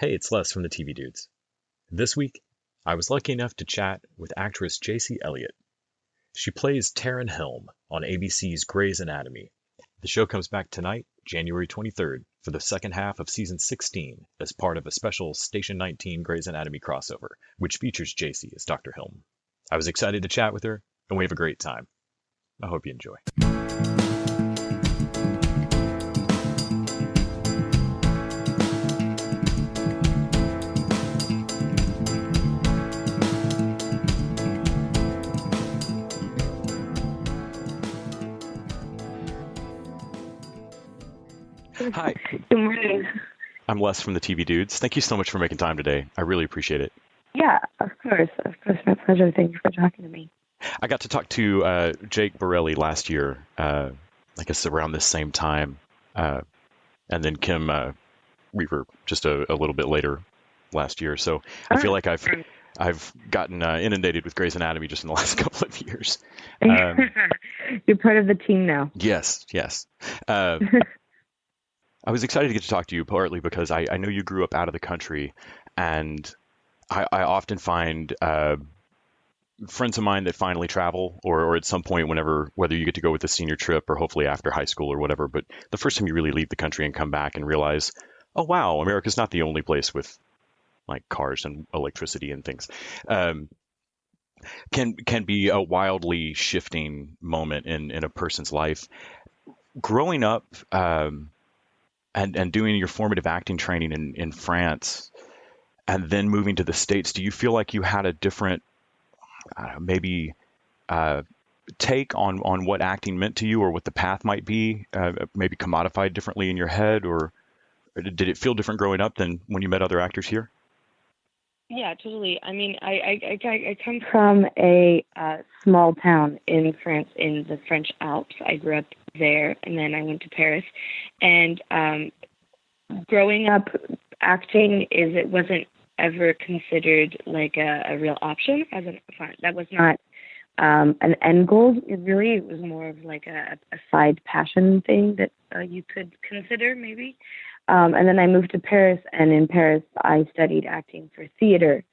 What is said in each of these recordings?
Hey, it's Les from the TV Dudes. This week, I was lucky enough to chat with actress Jaicy Elliot. She plays Taryn Helm on ABC's Grey's Anatomy. The show comes back tonight, January 23rd, for the second half of season 16 as part of a special Station 19 Grey's Anatomy crossover, which features Jaicy as Dr. Helm. I was excited to chat with her, and we have a great time. I hope you enjoy. Hi. Good morning. I'm Les from the TV Dudes. Thank you so much for making time today. I really appreciate it. Yeah, of course. My pleasure. Thank you for talking to me. I got to talk to Jake Borelli last year, I guess around this same time. And then Kim Weaver just a little bit later last year. So I feel like I've gotten inundated with Grey's Anatomy just in the last couple of years. You're part of the team now. Yes. I was excited to get to talk to you partly because I know you grew up out of the country, and I often find friends of mine that finally travel or at some point whether you get to go with a senior trip or hopefully after high school or whatever, but the first time you really leave the country and come back and realize, oh, wow, America's not the only place with like cars and electricity and things, can be a wildly shifting moment in a person's life. Growing up, and doing your formative acting training in France and then moving to the States, do you feel like you had a different take on what acting meant to you or what the path might be, maybe commodified differently in your head, or did it feel different growing up than when you met other actors here? Yeah, totally. I mean, I come from a small town in France, in the French Alps. I grew up there, and then I went to Paris. And growing up, acting it wasn't ever considered like a real option. That was not an end goal. It was more of like a side passion thing that you could consider maybe. And then I moved to Paris, and in Paris I studied acting for theater,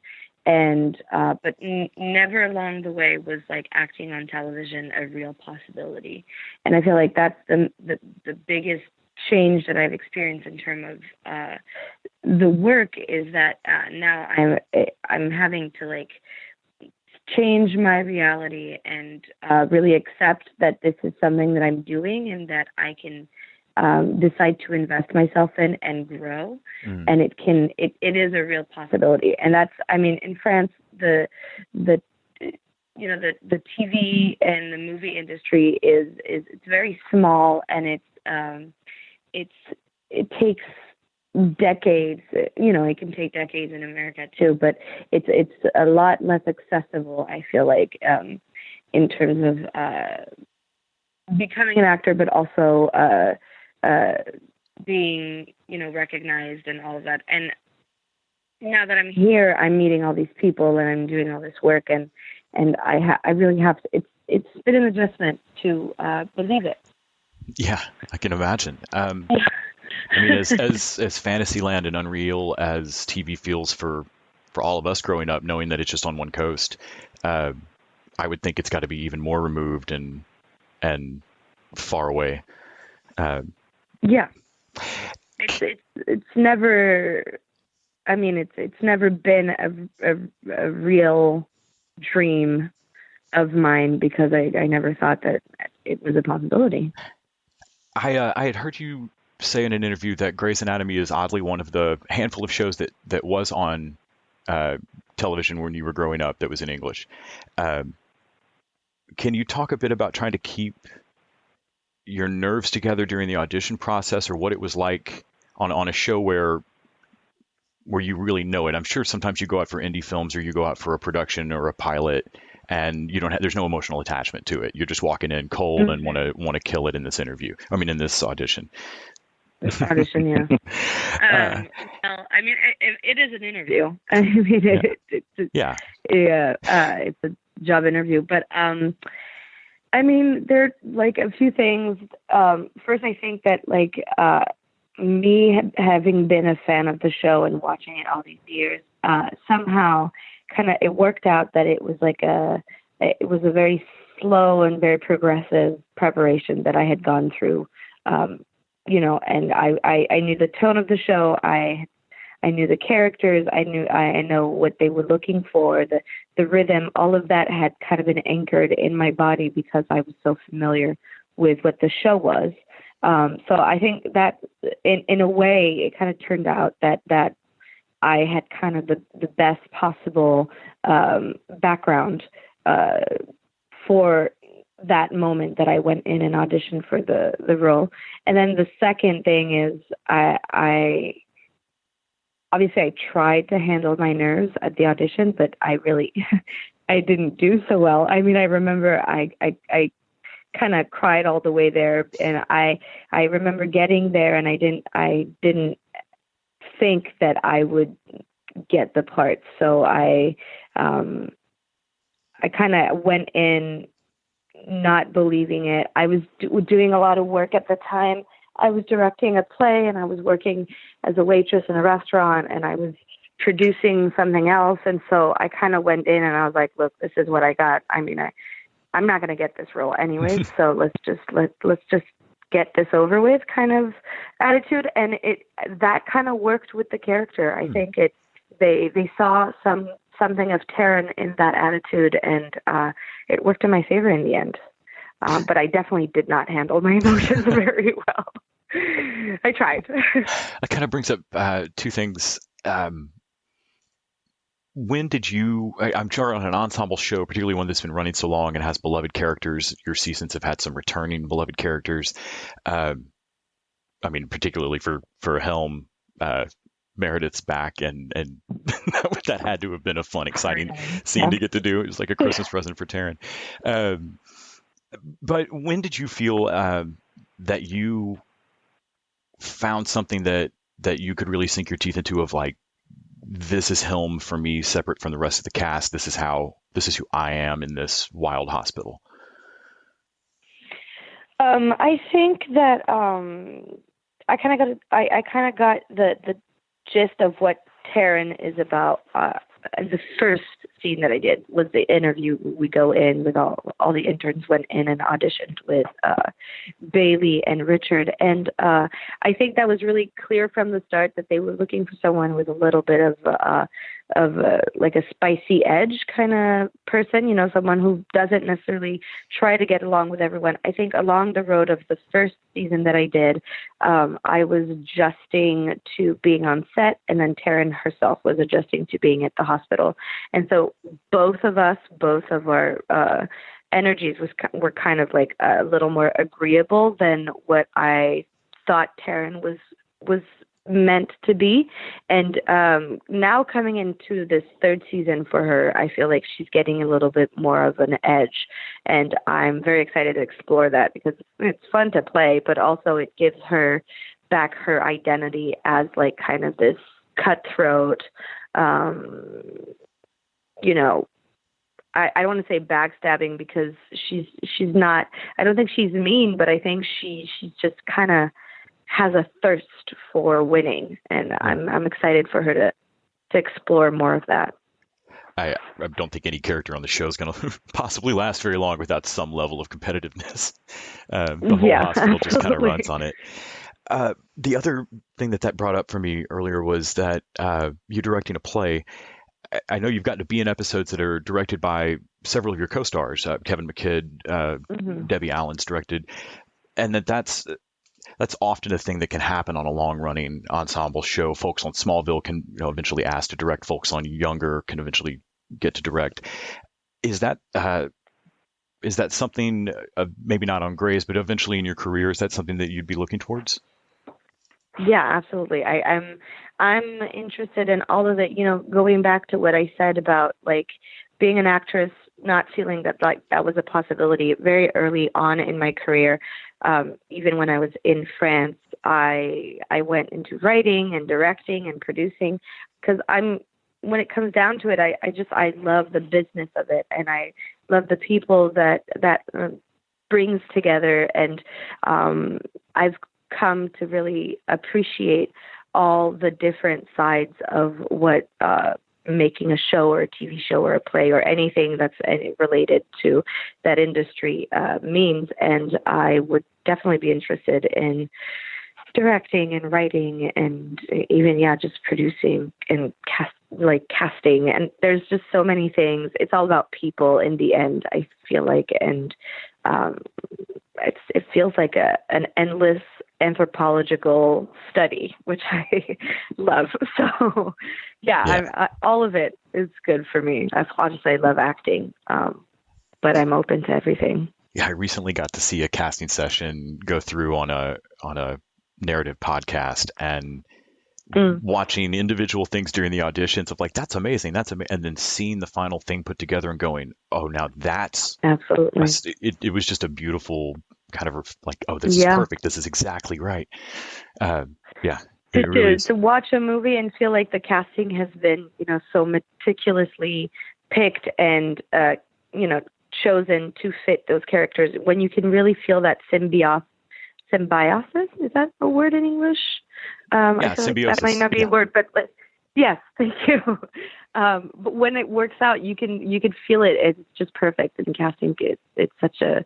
and but never along the way was like acting on television a real possibility. And I feel like that's the biggest change that I've experienced in terms of the work is that now I'm having to like change my reality and really accept that this is something that I'm doing and that I can decide to invest myself in and grow. And it is a real possibility. And that's, I mean, in France, the TV and the movie industry is it's very small, and it takes decades. It can take decades in America too, but it's a lot less accessible, I feel like, in terms of becoming an actor, but also being, recognized and all of that. And now that I'm here, I'm meeting all these people and I'm doing all this work, and I really have to, it's been an adjustment to believe it. Yeah, I can imagine. I mean, as Fantasyland and unreal as TV feels for all of us growing up, knowing that it's just on one coast, I would think it's got to be even more removed and far away. Yeah, it's never. I mean, it's never been a real dream of mine because I never thought that it was a possibility. I had heard you say in an interview that Grey's Anatomy is oddly one of the handful of shows that was on television when you were growing up that was in English. Can you talk a bit about trying to keep your nerves together during the audition process, or what it was like on a show where you really know it? I'm sure sometimes you go out for indie films or you go out for a production or a pilot and there's no emotional attachment to it. You're just walking in cold and want to kill it in this interview. I mean, in this audition. Audition, yeah. Well, I mean, it is an interview. I mean, it's a job interview, but I mean, there are like a few things. First, I think that like me having been a fan of the show and watching it all these years, somehow kind of it worked out that it was a very slow and very progressive preparation that I had gone through. And I knew the tone of the show. I knew the characters. I know what they were looking for, the rhythm. All of that had kind of been anchored in my body because I was so familiar with what the show was. So I think that in a way, it kind of turned out that I had kind of the best possible background for that moment that I went in and auditioned for the role. And then the second thing is I obviously I tried to handle my nerves at the audition, but I really I didn't do so well. I mean, I remember I kind of cried all the way there, and I remember getting there, and I didn't think that I would get the part. So I kind of went in not believing it. I was doing a lot of work at the time. I was directing a play, and I was working as a waitress in a restaurant, and I was producing something else. And so I kind of went in and I was like, look, this is what I got. I mean, I'm not going to get this role anyways. So let's just get this over with kind of attitude. And that kind of worked with the character. I think they saw something of Taryn in that attitude, and it worked in my favor in the end. But I definitely did not handle my emotions very well. I tried. That kind of brings up two things. When did you, I'm sure on an ensemble show, particularly one that's been running so long and has beloved characters, your seasons have had some returning beloved characters. I mean, particularly for Helm, Meredith's back, and that had to have been a fun, exciting scene to get to do. It was like a Christmas present for Taryn. But when did you feel that you found something that you could really sink your teeth into, of like, this is Helm for me, separate from the rest of the cast. This is who I am in this wild hospital. I think that I kind of got the gist of what Taryn is about. The first scene that I did was the interview. We go in with all the interns went in and auditioned with Bailey and Richard. And I think that was really clear from the start that they were looking for someone with a little bit of like a spicy edge kind of person, someone who doesn't necessarily try to get along with everyone. I think along the road of the first season that I did, I was adjusting to being on set, and then Taryn herself was adjusting to being at the hospital. And so both of our energies were kind of like a little more agreeable than what I thought Taryn was meant to be. And now coming into this third season for her, I feel like she's getting a little bit more of an edge, and I'm very excited to explore that because it's fun to play, but also it gives her back her identity as like kind of this cutthroat, I don't want to say backstabbing because she's not, I don't think she's mean, but I think she just kind of has a thirst for winning, and I'm excited for her to explore more of that. I don't think any character on the show is going to possibly last very long without some level of competitiveness. The whole hospital just kind of runs on it. The other thing that brought up for me earlier was that you're directing a play. I know you've gotten to be in episodes that are directed by several of your co-stars, Kevin McKidd, Debbie Allen's directed, and that's often a thing that can happen on a long-running ensemble show. Folks on Smallville can eventually ask to direct. Folks on Younger can eventually get to direct. Is that something, maybe not on Grey's, but eventually in your career, is that something that you'd be looking towards? Yeah, absolutely. I'm interested in all of it. Going back to what I said about like being an actress, not feeling that like that was a possibility very early on in my career. Even when I was in France, I went into writing and directing and producing because when it comes down to it, I love the business of it, and I love the people that brings together. And I've come to really appreciate all the different sides of what making a show or a TV show or a play or anything that's related to that industry means. And I would definitely be interested in directing and writing and even, just producing and casting. And there's just so many things. It's all about people in the end, I feel like. And it feels like an endless anthropological study, which I love. So all of it is good for me. Obviously I love acting, but I'm open to everything. Yeah, I recently got to see a casting session go through on a narrative podcast, and watching individual things during the auditions of like, that's amazing, and then seeing the final thing put together and going, oh, now that's absolutely. It was just a beautiful kind of like, oh, this is perfect. This is exactly right. To watch a movie and feel like the casting has been, so meticulously picked and, chosen to fit those characters, when you can really feel that symbiosis. Is that a word in English? Symbiosis. Like that might not be a word, but yes, thank you. But when it works out, you can feel it. It's just perfect. And casting, it's such a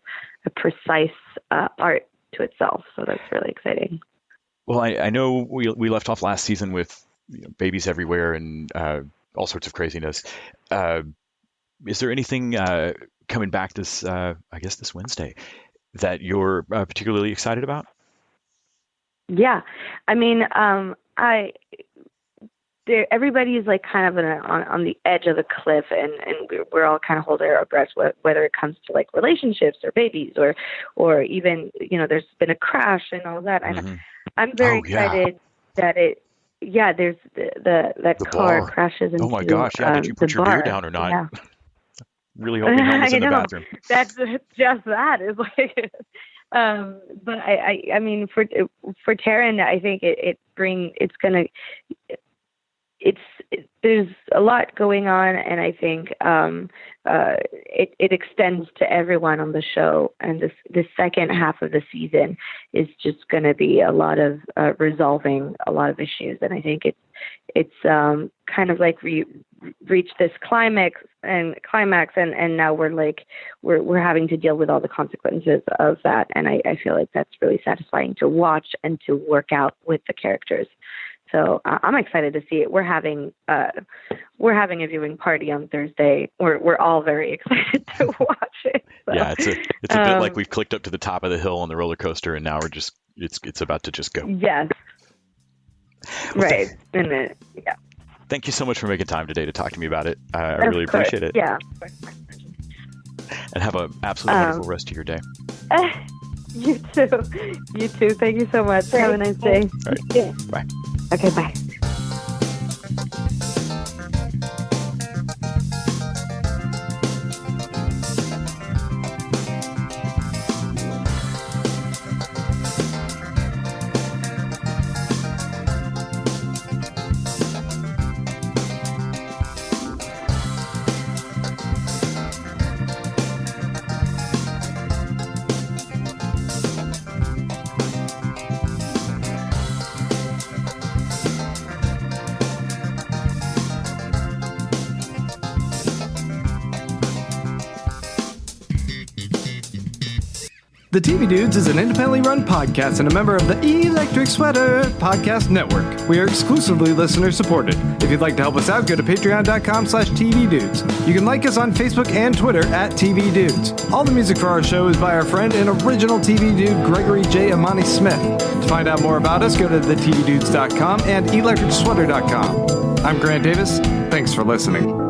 precise art to itself. So that's really exciting. Well, I know we left off last season with babies everywhere and all sorts of craziness. Is there anything coming back this Wednesday that you're particularly excited about? Yeah, I mean, everybody is like kind of on the edge of the cliff, and we're all kind of holding our breath, whether it comes to like relationships or babies or even there's been a crash and all that. And I'm very excited that there's that the car bar crashes into. Oh my gosh! Yeah, did you put your beer down or not? Yeah. Really hoping Helm was in the bathroom. That's just that is like. But I mean, for Taryn, I think there's a lot going on, and I think it extends to everyone on the show. And this second half of the season is just going to be a lot of resolving a lot of issues, and I think it's kind of like we reached this climax, and now we're having to deal with all the consequences of that, and I feel like that's really satisfying to watch and to work out with the characters. So I'm excited to see it. We're having a viewing party on Thursday. We're all very excited to watch it. So, yeah, it's a bit like we've clicked up to the top of the hill on the roller coaster, and now we're just it's about to just go. Yes. Well, right. Thank you so much for making time today to talk to me about it. I really appreciate it. Yeah. And have an absolutely wonderful rest of your day. You too. Thank you so much. Have a nice day. All right. Yeah. Bye. Okay, bye. The TV Dudes is an independently run podcast and a member of the Electric Sweater Podcast Network. We are exclusively listener supported. If you'd like to help us out, go to patreon.com/TVDudes. You can like us on Facebook and Twitter @TVDudes. All the music for our show is by our friend and original TV dude, Gregory J. Amani Smith. To find out more about us, go to thetvdudes.com and electricsweater.com. I'm Grant Davis. Thanks for listening.